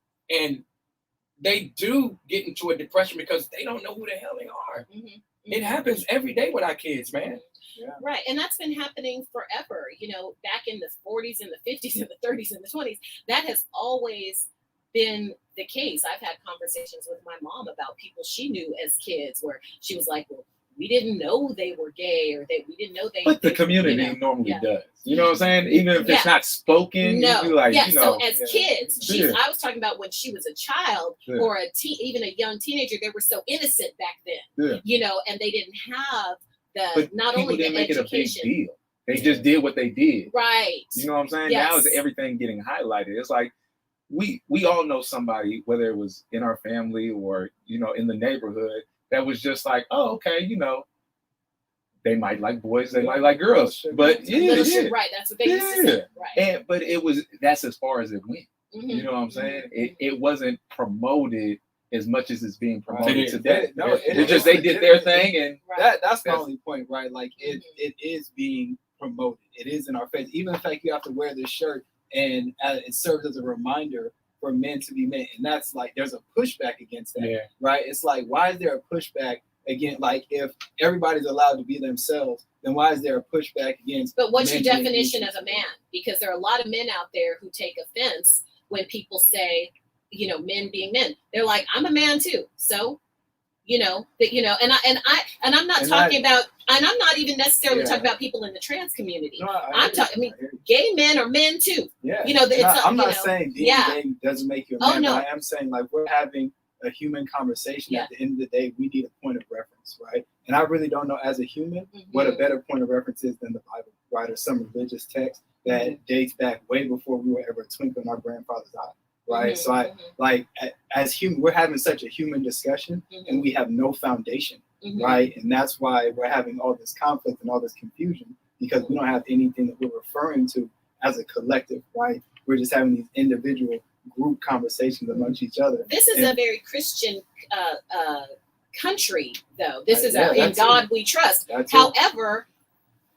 they do get into a depression because they don't know who the hell they are. Mhm. It happens every day with our kids, man. Yeah. Right. And that's been happening forever. You know, back in the 40s and the 50s and the 30s and the 20s, that has always been the case. I've had conversations with my mom about people she knew as kids where she was like, well, we didn't know they were gay, or we didn't know they. But the they- community you know, normally yeah. does. You know what I'm saying? Even if it's Yeah. not spoken, No, you be like, yeah. you So know. as yeah. kids, Yeah. I was talking about when she was a child Yeah. or even a young teenager. They were so innocent back then, Yeah. you know, and they didn't have the But not people only the didn't make education, it a big deal. They just did what they did. right? You know what I'm saying? Yes. Now is everything getting highlighted. It's like we all know somebody, whether it was in our family or, you know, in the neighborhood, that was just like, oh, okay, you know, they might like boys, they might like girls. But yeah, Little yeah. shit, right? That's what they used to say, right? But that's as far as it went. Mhm, You know what I'm saying? mhm. It wasn't promoted as much as it's being promoted Right. today. No, It's just they did their thing, and Right. That's my That's- only point, right? Like Mhm. it is being promoted. It is in our face. Even the fact you have to wear this shirt and it serves as a reminder for men to be men, and that's like there's a pushback against that, Yeah. right? It's like why is there a pushback again? Like if everybody's allowed to be themselves, then why is there a pushback against? But what's your men being definition equal? of a man? Because there are a lot of men out there who take offense when people say, you know, men being men. They're like, I'm a man too. So, you know, that and I'm not And talking about, and I'm not even necessarily Yeah. talking about people in the trans community. No, I'm talking. I mean, hear you. gay men are men too. Yeah. You know, it's No, I'm you not know, saying being yeah. gay doesn't make you a Oh, man, no. but I am saying like we're having a human conversation. Yeah. At the end of the day, we need a point of reference, right? And I really don't know as a human what a Mhm. better point of reference is than the Bible, right? Or some religious text that dates back way before we were ever a twinkle in our grandfather's eye, right? Mhm, So I like as human, we're having such a human discussion, mhm, and we have no foundation, mhm. right? And that's why we're having all this conflict and all this confusion because we don't have anything that we're referring to as a collective, right? We're just having these individual group conversations amongst each other. This is And- a very Christian country, though. This is Yeah, in that's God we trust. That's it. However,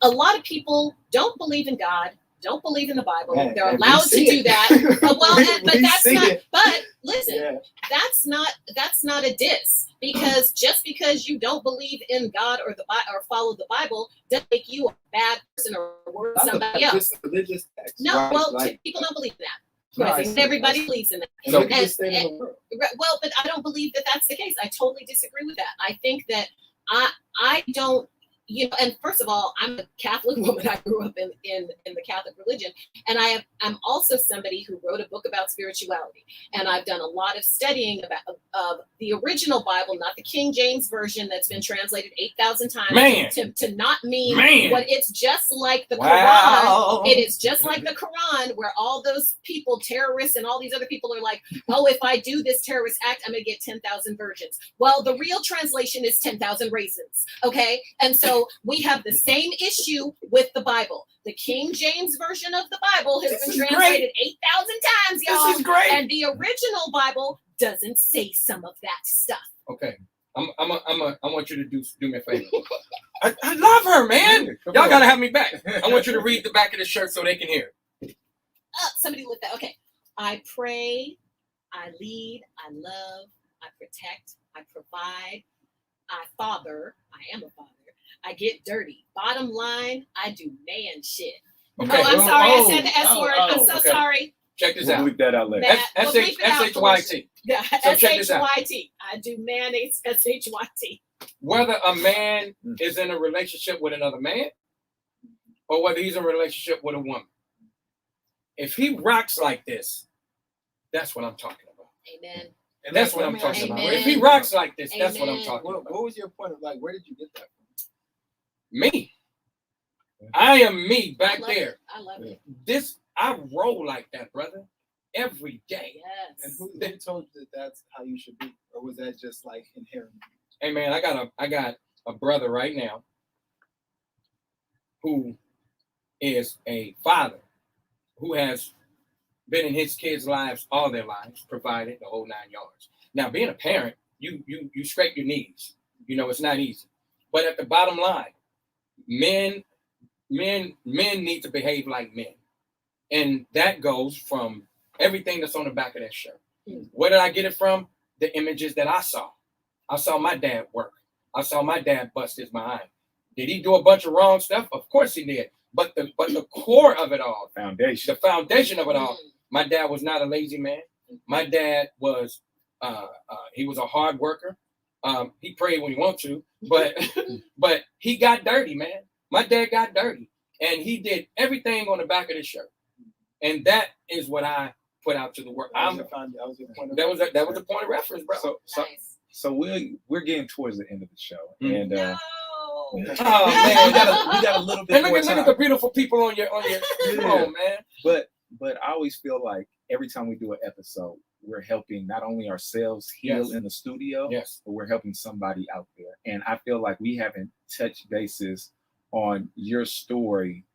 a lot of people don't believe in God, don't believe in the Bible. Man, They're and we allowed to see do it. that. Well, but We that's see not. it. But listen, Yeah. that's not a diss, because just because you don't believe in God or or follow the Bible doesn't make you a bad person or worse than somebody else. Just religious text, No, right? well, Like, people don't believe in that. no, I I think see. everybody believes in that. And So- look at the state of the world. Well, but I don't believe that that's the case. I totally disagree with that. I think that I don't, and first of all, I'm a Catholic woman. I grew up in the Catholic religion, and I'm also somebody who wrote a book about spirituality, and I've done a lot of studying of the original Bible, not the King James version that's been translated 8,000 times Man. to not mean Man. what it's just like the Quran. Wow. It is just like the Quran, where all those people, terrorists and all these other people are like, oh, if I do this terrorist act, I'm going to get 10,000 virgins. Well, the real translation is 10,000 raisins. Okay. And so we have the same issue with the Bible. The King James version of the Bible has This been is translated 8,000 times, y'all. This is great. And the original Bible doesn't say some of that stuff. Okay. I want you to do me a favor. I love her, man. Come Y'all on. gotta have me back. I want you to read the back of the shirt so they can hear. Somebody looked at, okay. I pray, I lead, I love, I protect, I provide, I father, I am a father, I get dirty. Bottom line, I do man shit. Okay. Oh, I'm sorry, I said the S word. I'm so okay. sorry. Check this We'll out. bleep that out later. Matt, we'll bleep it out, SHYT. Yeah, So check this out. SHYT. I do mayonnaise, SHYT. Whether a man is in a relationship with another man or whether he's in a relationship with a woman. If he rocks like this, that's what I'm talking about. Amen. And That's what let I'm me talking ask you, about. Amen. If he rocks like this, that's what I'm Amen. talking about. what was your point of like? Where did you get that from? Me. I am me I back love there. it. I love it. I roll like that, brother, every day. And Yes. who told you that that's how you should be, or was that just like inherent? Hey man, I got a brother right now who is a father who has been in his kids' lives all their lives, provided the whole 9 yards. Now, being a parent, you scrape your knees. It's not easy. But at the bottom line, men need to behave like men. And that goes from everything that's on the back of that shirt. Mm. Where did I get it from? the images that I saw. I saw my dad work. I saw my dad bust his behind. Did he do a bunch of wrong stuff? Of course he did. But the core of it all, Foundation. the foundation of it all, my dad was not a lazy man. My dad was he was a hard worker. He prayed when he wanted to, but he got dirty, man. My dad got dirty, and he did everything on the back of the shirt, and that is what I put out to the world. That was a point of reference, bro. So we're getting towards the end of the show, and No. Oh man, we got a little bit and more look time. at the beautiful people on your. Come on, man. But I always feel like every time we do an episode, we're helping not only ourselves heal Yes. in the studio, Yes. but we're helping somebody out there. And I feel like we haven't touched bases on your story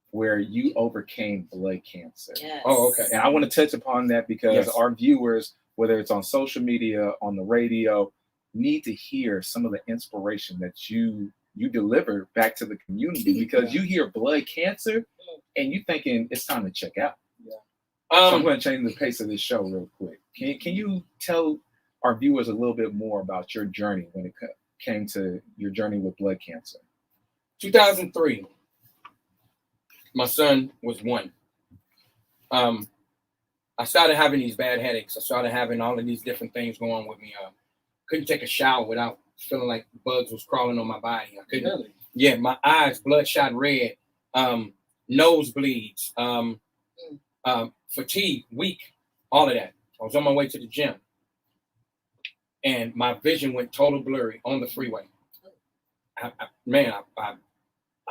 where you overcame blood cancer. Yes. Oh, okay. And I want to touch upon that because Yes. our viewers, whether it's on social media, on the radio, need to hear some of the inspiration that you deliver back to the community, because you hear blood cancer and you thinking it's time to check out. So I'm going to change the pace of this show real quick. Can you tell our viewers a little bit more about your journey when it came to your journey with blood cancer? 2003. My son was 1. I started having these bad headaches. I started having all of these different things going on with me. Couldn't take a shower without feeling like bugs was crawling on my body. I couldn't. Really? Yeah, my eyes bloodshot red, nosebleeds, fatigue, weak, all of that. I was on my way to the gym, and my vision went total blurry on the freeway. I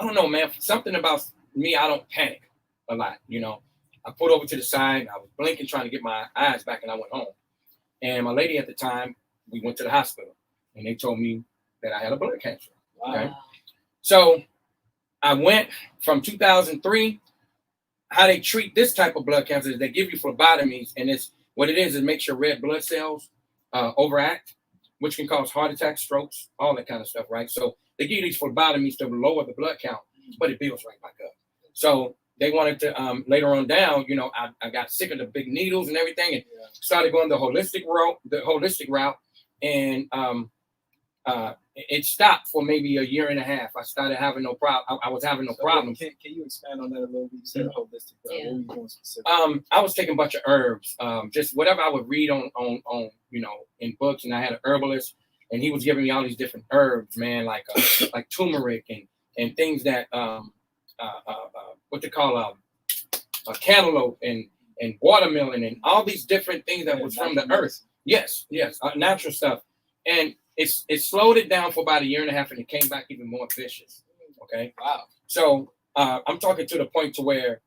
don't know, man. Something about me, I don't panic a lot, you know. I pulled over to the side. I was blinking, trying to get my eyes back, and I went home. And my lady at the time, we went to the hospital, and they told me that I had a blood cancer. Okay? So I went from 2003. How they treat this type of blood cancer is they give you phlebotomies, and it's what it is. It makes your red blood cells overact, which can cause heart attacks, strokes, all that kind of stuff, right? So they give you these phlebotomies to lower the blood count, but it builds right back up. So they wanted to later on down, you know, I got sick of the big needles and everything, and started going the holistic route, and it stopped for maybe a year and a half. I started having no problem. I was having no problems. Can you expand on that a little bit? You said holistic, right? What were you doing specifically? I was taking a bunch of herbs, just whatever I would read on you know, in books, and I had an herbalist, and he was giving me all these different herbs, man, like turmeric and things that what they call cantaloupe and watermelon and all these different things that was from the earth. Yes, natural stuff. And it slowed it down for about a year and a half, and it came back even more vicious. Okay. Wow. So I'm talking to the point to where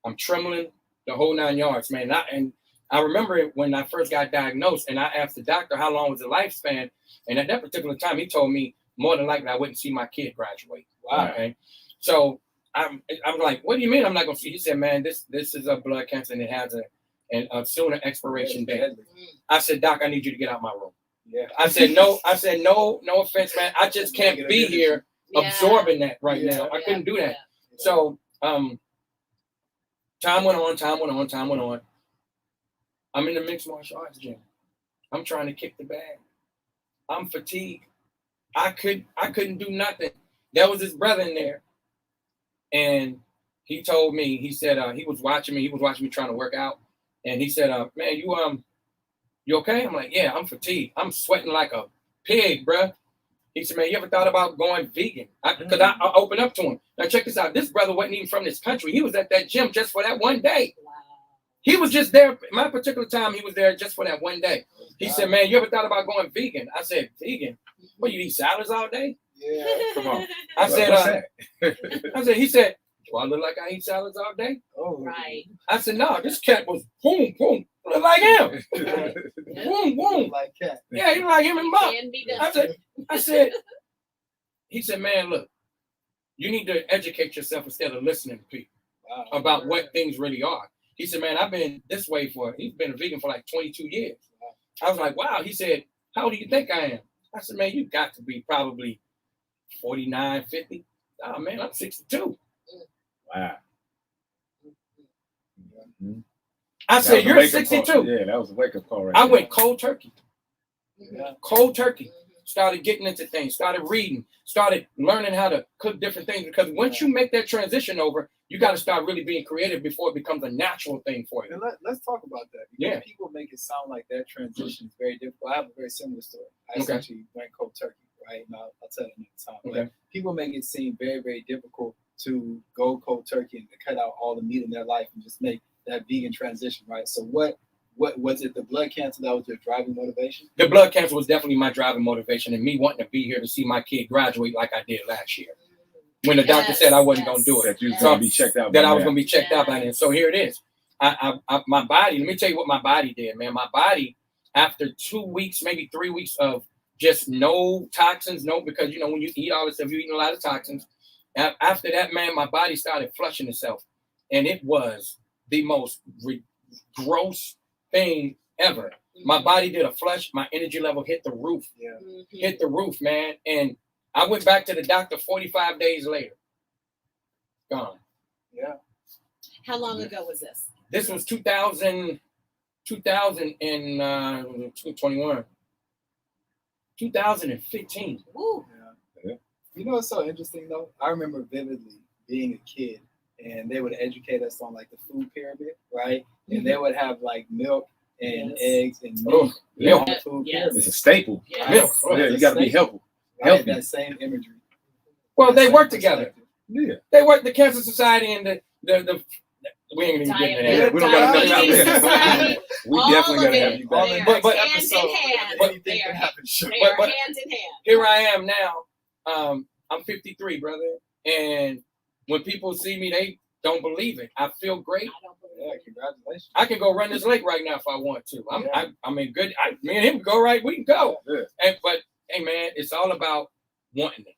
I'm trembling the whole 9 yards, man. And I remember it when I first got diagnosed, and I asked the doctor how long was the lifespan, and at that particular time, he told me more than likely I wouldn't see my kid graduate. Wow. Okay. So I'm like, what do you mean I'm not gonna see? He said, man, this is a blood cancer, and it has a sooner expiration date. I said, Doc, I need you to get out of my room. Yeah. I said, no offense, man. I just can't be here absorbing that right now. I couldn't do that. So time went on. I'm in the mixed martial arts gym. I'm trying to kick the bag. I'm fatigued. I couldn't do nothing. There was his brother in there, and he told me, he said he was watching me trying to work out, and he said, man, you okay? I'm like, yeah, I'm fatigued. I'm sweating like a pig, bruh. He said, man, you ever thought about going vegan? Because I opened up to him. Now check this out. This brother wasn't even from this country. He was at that gym just for that one day. Wow. He was just there. My particular time, he was there just for that one day. He said, man, you ever thought about going vegan? I said, vegan? What, you eat salads all day? Yeah. Come on. I said, What's that? he said, do I look like I eat salads all day? Oh. Right. I said, no, this cat was boom, boom. Look like him. Boom, boom. Like cat. Yeah, he like him and Bob. Can be done. I said, he said, man, look, you need to educate yourself instead of listening to people about what things really are. He said, man, I've been this way he's been a vegan for like 22 years. I was like, wow. He said, how old do you think I am? I said, man, you got to be probably 49, 50. Oh, man, I'm 62. Wow. I said, you're 62. Yeah, that was a wake-up call right I there. went cold turkey. Yeah. Cold turkey. Started getting into things, started reading, started learning how to cook different things. Because once you make that transition over, you got to start really being creative before it becomes a natural thing for you. And let's talk about that. Because people make it sound like that transition is very difficult. I have a very similar story. I essentially went cold turkey, right? And I'll tell you another time. But people make it seem very, very difficult to go cold turkey and to cut out all the meat in their life and just make that vegan transition, right? So what was it? The blood cancer that was your driving motivation? The blood cancer was definitely my driving motivation, and me wanting to be here to see my kid graduate like I did last year. When the doctor said I wasn't going to do it, that you was going to be checked out. That I was going to be checked out by then. So here it is. My body. Let me tell you what my body did, man. My body, after 2 weeks, maybe 3 weeks of just no toxins, because you know when you eat all this stuff, you're eating a lot of toxins. After that, man, my body started flushing itself, and it was the most gross thing ever. My body did a flush. My energy level hit the roof. Hit the roof, man. And I went back to the doctor 45 days later. Gone. Yeah. How long ago was this? This was 2021. 2015. Woo. Yeah. You know what's so interesting though? I remember vividly being a kid, and they would educate us on like the food pyramid, right? And they would have like milk and eggs and meat. Milk. On the food pyramid. It's a staple. Yes. Milk. Yeah, you got to be healthy. Right? That same imagery. Well, they That work same together. perspective. Yeah. They work. The Cancer Society and the we ain't even getting into that. We don't got enough time. Diabetes. We All definitely of got to it. have you All back. in But- this hand episode, in hand. anything They can are- happen. Sure. They are But- hand in hand. Here I am now. I'm 53, brother, and when people see me, they don't believe it. I feel great. I don't believe Yeah, it. congratulations. I can go run this lake right now if I want to. Yeah. I'm in good. Me and him go right. We can go. Yeah. But hey, man, it's all about wanting it.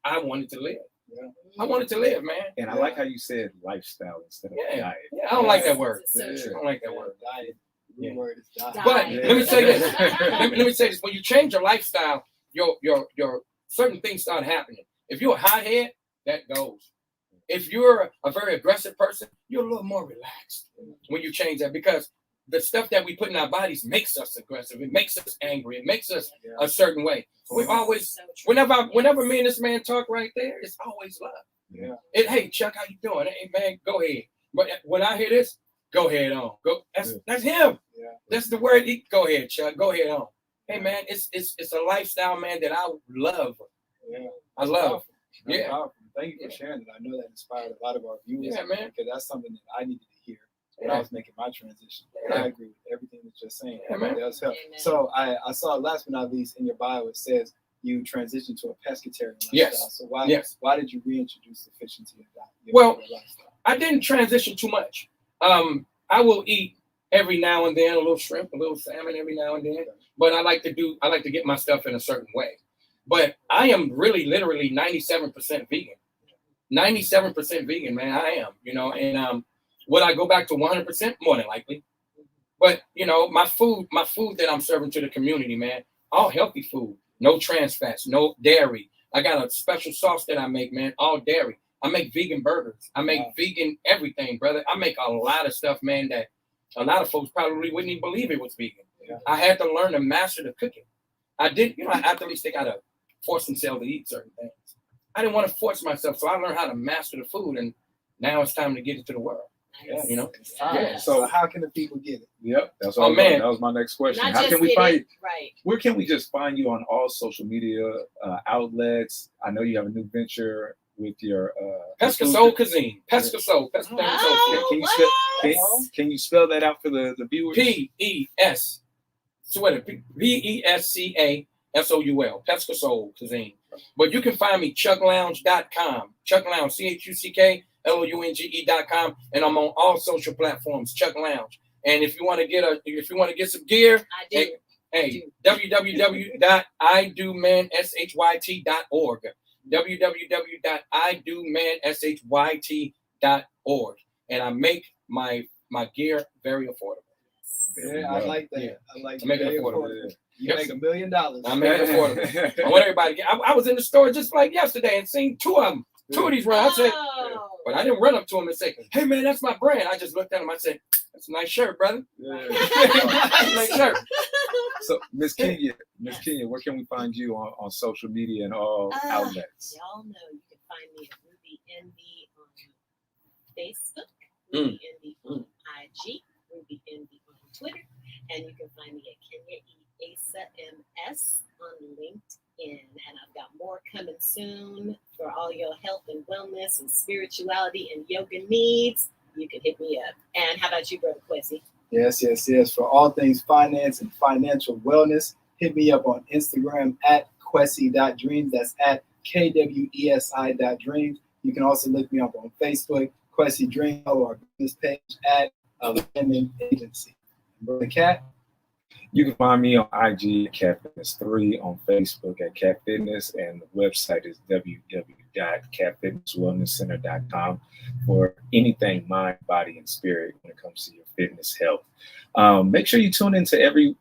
I wanted to live. Yeah. I wanted to live, man. And I like how you said lifestyle instead of diet. Yeah, I don't like that word. It's so Yeah. I true. don't like that word. Diet. The Yeah. word is diet. But Yeah. let me say this. let me say this. When you change your lifestyle, your certain things start happening. If you're a hothead, that goes. If you're a very aggressive person, you're a little more relaxed when you change that, because the stuff that we put in our bodies makes us aggressive. It makes us angry. It makes us a certain way. We always, So true. whenever me and this man talk right there, it's always love. Yeah. Hey Chuck, how you doing? Hey man, go ahead. But when I hear this, go ahead on. Go. That's him. Yeah. That's the word. Go ahead, Chuck. Go ahead on. Hey man, it's a lifestyle, man, that I love. Yeah. I love. That's Yeah. powerful. Thank you for sharing that. I know that inspired a lot of our viewers. Yeah, man. Because that's something that I needed to hear when Yeah. I was making my transition. Yeah. I agree with everything that you're saying. Yeah, man. It does help. Amen. So I saw last but not least in your bio, it says you transitioned to a pescatarian lifestyle. Yes. So why did you reintroduce the fish into your diet? Well, your lifestyle? I didn't transition too much. I will eat every now and then a little shrimp, a little salmon every now and then. But I like to get my stuff in a certain way. But I am really literally 97% vegan. 97% vegan, man. I am, and would I go back to 100%? More than likely. But my food that I'm serving to the community, man, all healthy food, no trans fats, no dairy. I got a special sauce that I make, man, all dairy. I make vegan burgers. I make vegan everything, brother. I make a lot of stuff, man, that a lot of folks probably wouldn't even believe it was vegan. Yeah. I had to learn to master the cooking. I did, athletes, they got to force themselves to eat certain things. I didn't want to force myself, so I learned how to master the food, and now it's time to get it to the world. Nice. It's time. Yeah. So how can the people get it? Yep. That's Oh, all. man. That was my next question. Not How just can we get find it, you? right. Where can we just find you on all social media outlets? I know you have a new venture with your Pesca Soul Cuisine. Pesca Soul. Pescatarian Soul Food. Oh, Can you what? can you spell that out for the viewers? P-E-S. Sweater. P-E-S-C-A-S-O-U-L. Pesca Soul Cuisine. But you can find me chucklounge.com. Chuck Lounge, CHUCKLOUNGE.com, and I'm on all social platforms, Chuck Lounge. And if you want to get some gear, I do. hey, www.idomanshyt.org. www.idomanshyt.org. And I make my gear very affordable. Yeah, I like that. Yeah. I like I make it very affordable. affordable. You make $1 million. I make it affordable. I want everybody to get. I was in the store just like yesterday and seen two of these runs. I said, Oh. but I didn't run up to him and say, "Hey man, that's my brand." I just looked at him. I said, "That's a nice shirt, brother." Yeah. Nice shirt. So, Miss Kenya, Miss Yes. Kenya, where can we find you on social media and all outlets? Y'all know you can find me at Ruby Envy on Facebook, Mm. Ruby Envy on IG, Ruby Envy on Twitter, and you can find me at Kenya E. Asa MS on LinkedIn. And I've got more coming soon for all your health and wellness and spirituality and yoga needs. You can hit me up. And how about you, Brother Quincy? Yes, yes, yes. For all things finance and financial wellness, hit me up on Instagram at Kwesi.dreams. That's at KWESI.dreams. You can also look me up on Facebook, Kwesi Dream, or our business page at Lemon Agency. Brother Cat? You can find me on IG at Cat Fitness 3, on Facebook at Cat Fitness, and the website is www.catfitnesswellnesscenter.com for anything mind, body, and spirit when it comes to your fitness health. Make sure you tune into every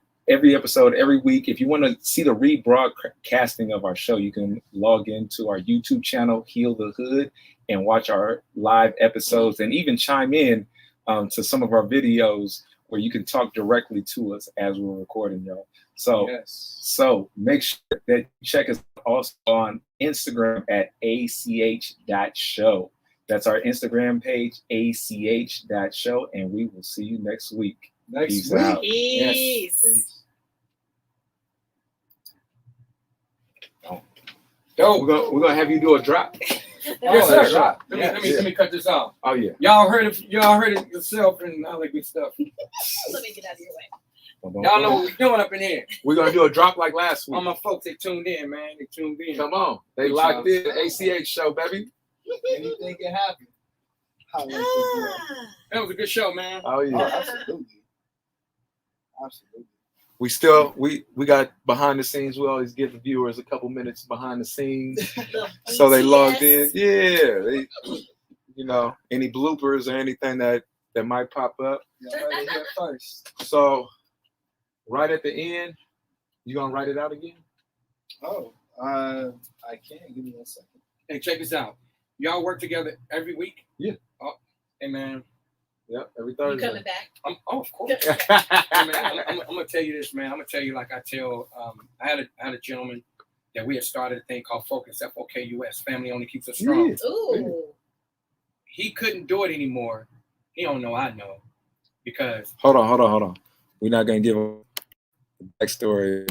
episode every week. If you want to see the rebroadcasting of our show, you can log into our YouTube channel, Heal the Hood, and watch our live episodes and even chime in to some of our videos where you can talk directly to us as we're recording, y'all. So, so make sure that you check us also on Instagram at ach.show. That's our Instagram page, ach.show, and we will see you next week. Peace out. Peace. Peace. Dope. We're gonna have you do a drop. Yes, Oh, sir. drop. Let me cut this off. Oh yeah. Y'all heard it yourself and all that good stuff. Let me get out of your way. Y'all know what we're doing up in here. We're gonna do a drop like last week. All my folks, they tuned in, man. They tuned in. Come on, they locked in. ACH show, baby. Anything can happen. That was a good show, man. Oh Oh, yeah. absolutely. Absolutely. We got behind the scenes. We always give the viewers a couple minutes behind the scenes, The so they logged BTS. in. Yeah, they, any bloopers or anything that might pop up. You heard it here first. So right at the end, you gonna write it out again? Oh, I can. Give me 1 second. Hey, check this out. Y'all work together every week? Yeah. Oh, hey, man. Yep, every You Thursday. coming back? Of course. Hey, man, I'm gonna tell you this, man. I'm gonna tell you like I tell. I had a gentleman that we had started a thing called Focus, FOKUS. Family only keeps us strong. Yeah. Ooh. He couldn't do it anymore. He don't know. I know, because Hold on. We're not gonna give a backstory